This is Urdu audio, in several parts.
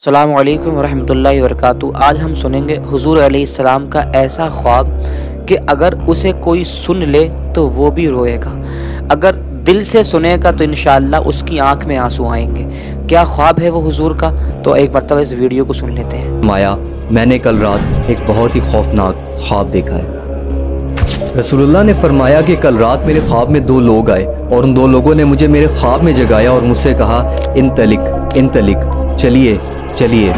السلام علیکم ورحمۃ اللہ وبرکاتہ۔ آج ہم سنیں گے حضور علیہ السلام کا ایسا خواب کہ اگر اسے کوئی سن لے تو وہ بھی روئے گا، اگر دل سے سنے گا تو انشاءاللہ اس کی آنکھ میں آنسو آئیں گے۔ کیا خواب ہے وہ حضور کا؟ تو ایک مرتبہ اس ویڈیو کو سن لیتے ہیں۔ مایا میں نے کل رات ایک بہت ہی خوفناک خواب دیکھا ہے۔ رسول اللہ نے فرمایا کہ کل رات میرے خواب میں دو لوگ آئے اور ان دو لوگوں نے مجھے میرے خواب میں جگایا اور مجھ سے کہا انطلق، چلیے چلیے۔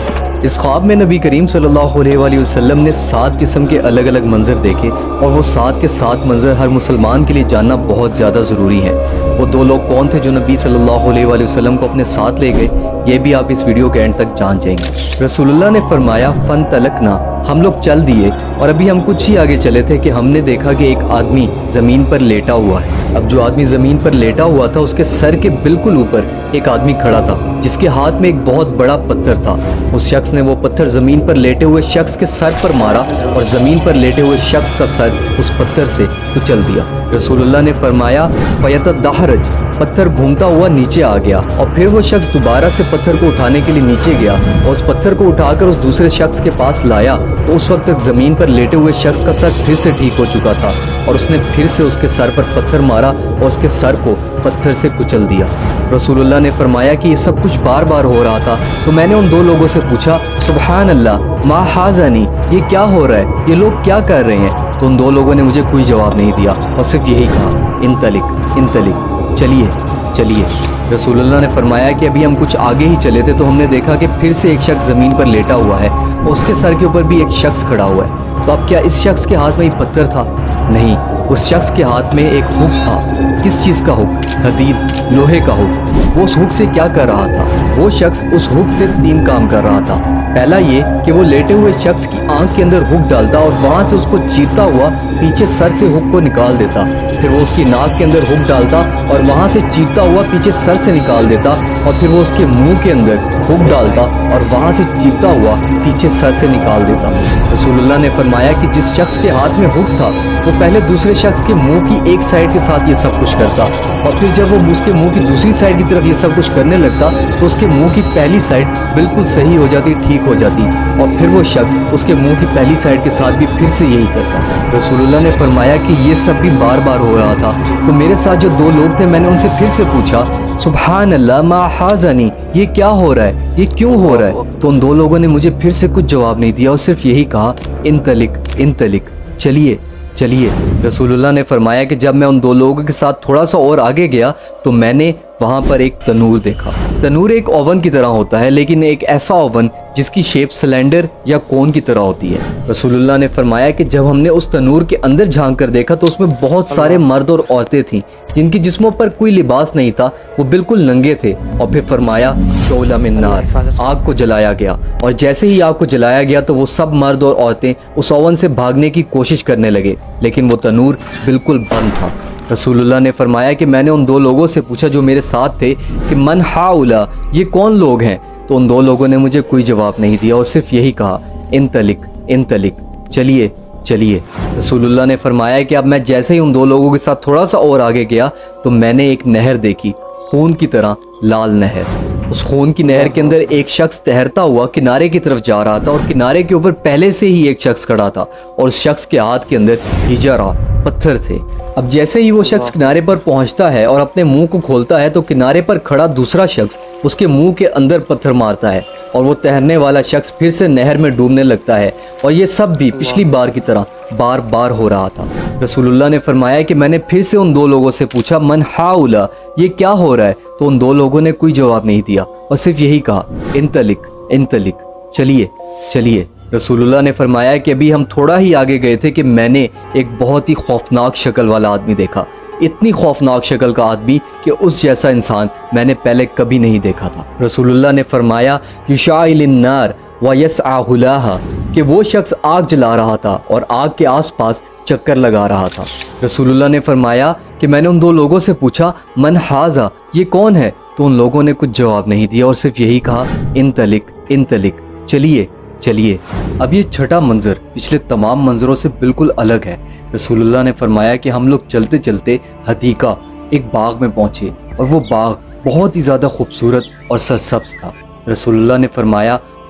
اس خواب میں نبی کریم صلی اللہ علیہ وآلہ وسلم نے 7 قسم کے الگ الگ منظر دیکھے، اور وہ 7 کے 7 منظر ہر مسلمان کے لیے جاننا بہت زیادہ ضروری ہے۔ وہ دو لوگ کون تھے جو نبی صلی اللہ علیہ وآلہ وسلم کو اپنے ساتھ لے گئے، یہ بھی آپ اس ویڈیو کے اینڈ تک جان جائیں گے۔ رسول اللہ نے فرمایا فانطلقنا، ہم لوگ چل دیے، اور ابھی ہم کچھ ہی آگے چلے تھے کہ ہم نے دیکھا کہ ایک آدمی زمین پر لیٹا ہوا ہے۔ اب جو آدمی زمین پر لیٹا ہوا تھا اس کے سر کے بالکل اوپر ایک آدمی کھڑا تھا جس کے ہاتھ میں ایک بہت بڑا پتھر تھا۔ اس شخص نے وہ پتھر زمین پر لیٹے ہوئے شخص کے سر پر مارا اور زمین پر لیٹے ہوئے شخص کا سر اس پتھر سے کچل دیا۔ رسول اللہ نے فرمایا فیتدحرج، پتھر گھومتا ہوا نیچے آ گیا، اور پھر وہ شخص دوبارہ سے پتھر کو اٹھانے کے لیے نیچے گیا اور اس پتھر کو اٹھا کر اس دوسرے شخص کے پاس لایا تو اس وقت تک زمین پر لیٹے ہوئے شخص کا سر پھر سے ٹھیک ہو چکا تھا، اور اس نے پھر سے اس کے سر پر پتھر مارا اور اس کے سر کو پتھر سے کچل دیا۔ رسول اللہ نے فرمایا کہ یہ سب کچھ بار بار ہو رہا تھا، تو میں نے ان دو لوگوں سے پوچھا سبحان اللہ ما ھذانی، یہ کیا ہو رہا ہے، یہ لوگ کیا کر رہے ہیں؟ تو ان دو لوگوں نے مجھے کوئی جواب نہیں دیا اور صرف یہی کہا انطلق، چلیے چلیے۔ رسول اللہ نے فرمایا کہ ابھی ہم کچھ آگے ہی چلے تھے تو ہم نے دیکھا کہ پھر سے ایک شخص زمین پر لیٹا ہوا ہے اور اس کے سر کے اوپر بھی ایک شخص کھڑا ہوا ہے۔ تو اب کیا اس شخص کے ہاتھ میں یہ پتھر تھا؟ نہیں، اس شخص کے ہاتھ میں ایک ہک تھا۔ کس چیز کا ہک؟ حدید، لوہے کا ہک۔ وہ اس ہک سے کیا کر رہا تھا؟ وہ شخص اس ہک سے 3 کام کر رہا تھا۔ پہلا یہ کہ وہ لیٹے ہوئے شخص کی آنکھ کے اندر ہک ڈالتا اور وہاں سے اس کو چیرتا ہوا پیچھے سر سے ہک کو نکال دیتا، پھر وہ اس کی ناک کے اندر ہک ڈالتا اور وہاں سے چیرتا ہوا پیچھے سر سے نکال دیتا، اور پھر وہ اس کے منہ کے اندر ہک ڈالتا اور وہاں سے چیرتا ہوا پیچھے سر سے نکال دیتا۔ رسول اللہ نے فرمایا کہ جس شخص کے ہاتھ میں ہک تھا وہ پہلے دوسرے شخص کے منہ کی ایک سائڈ کے ساتھ یہ سب کچھ کرتا، اور پھر جب وہ اس کے منہ کی دوسری سائڈ کی طرف یہ سب کچھ کرنے لگتا تو اس کے منہ کی پہلی سائڈ بالکل صحیح ہو جاتی، ٹھیک ہو جاتی، اور پھر وہ شخص اس کے منہ کی پہلی سائڈ کے ساتھ بھی پھر سے یہی کرتا۔ رسول اللہ نے فرمایا کہ یہ سب بھی بار بار ہو رہا تھا، تو میرے ساتھ جو 2 لوگ تھے میں نے ان سے پھر سے پوچھا سبحان اللہ ما ھذانی، یہ کیا ہو رہا ہے، یہ کیوں ہو رہا ہے؟ تو ان 2 لوگوں نے مجھے پھر سے کچھ جواب نہیں دیا اور صرف یہی کہا انطلق، چلیے چلیے۔ رسول اللہ نے فرمایا کہ جب میں ان 2 لوگوں کے ساتھ تھوڑا سا اور آگے گیا تو میں نے وہاں پر ایک تنور دیکھا۔ تنور ایک اوون کی طرح ہوتا ہے، لیکن ایک ایسا اوون جس کی شیپ سلنڈر یا کون کی طرح ہوتی ہے۔ رسول اللہ نے فرمایا کہ جب ہم نے اس تنور کے اندر جھانک کر دیکھا تو اس میں بہت سارے مرد اور عورتیں تھیں جن کی جسموں پر کوئی لباس نہیں تھا، وہ بالکل ننگے تھے، اور پھر فرمایا شعلہ من نار، آگ کو جلایا گیا، اور جیسے ہی آگ کو جلایا گیا تو وہ سب مرد اور عورتیں اس اوون سے بھاگنے کی کوشش کرنے لگے، لیکن وہ تنور بالکل بند تھا۔ رسول اللہ نے فرمایا کہ میں نے ان 2 لوگوں سے پوچھا جو میرے ساتھ تھے کہ من ہؤلاء، یہ کون لوگ ہیں؟ تو ان 2 لوگوں نے مجھے کوئی جواب نہیں دیا اور صرف یہی کہا انطلق، چلیے چلیے۔ رسول اللہ نے فرمایا کہ اب میں جیسے ہی ان 2 لوگوں کے ساتھ تھوڑا سا اور آگے گیا تو میں نے ایک نہر دیکھی، خون کی طرح لال نہر۔ اس خون کی نہر کے اندر ایک شخص تیرتا ہوا کنارے کی طرف جا رہا تھا، اور کنارے کے اوپر پہلے سے ہی ایک شخص کھڑا تھا، اور اس شخص کے ہاتھ کے اندر حجارہ، پتھر تھے۔ اب جیسے ہی وہ شخص کنارے پر پہنچتا ہے اور اپنے منہ کو کھولتا ہے تو کنارے پر کھڑا دوسرا شخص اس کے منہ کے اندر پتھر مارتا ہے، اور وہ تیرنے والا شخص پھر سے نہر میں ڈوبنے لگتا ہے، اور یہ سب بھی پچھلی بار کی طرح بار بار ہو رہا تھا۔ رسول اللہ نے فرمایا کہ میں نے پھر سے ان 2 لوگوں سے پوچھا من ہؤلاء، یہ کیا ہو رہا ہے؟ تو ان 2 لوگوں نے کوئی جواب نہیں دیا اور صرف یہی کہا انطلق، چلیے چلیے۔ رسول اللہ نے فرمایا کہ ابھی ہم تھوڑا ہی آگے گئے تھے کہ میں نے ایک بہت ہی خوفناک شکل والا آدمی دیکھا، اتنی خوفناک شکل کا آدمی کہ اس جیسا انسان میں نے پہلے کبھی نہیں دیکھا تھا۔ رسول اللہ نے فرمایا یشعل النار ویسعى حلاها، کہ وہ شخص آگ جلا رہا تھا اور آگ کے آس پاس چکر لگا رہا تھا۔ رسول اللہ نے فرمایا کہ میں نے ان 2 لوگوں سے پوچھا من ھذا، یہ کون ہے؟ تو ان لوگوں نے کچھ جواب نہیں دیا اور صرف یہی کہا انطلق، چلیے چلیے۔ اب یہ چھٹا منظر پچھلے تمام منظروں سے بالکل الگ ہے۔ رسول اللہ نے فرمایا کہ ہم لوگ چلتے چلتے حدیقہ، ایک باغ میں پہنچے، اور وہ باغ بہت ہی زیادہ خوبصورت اور سرسبز تھا۔ رسول اللہ نے فرمایا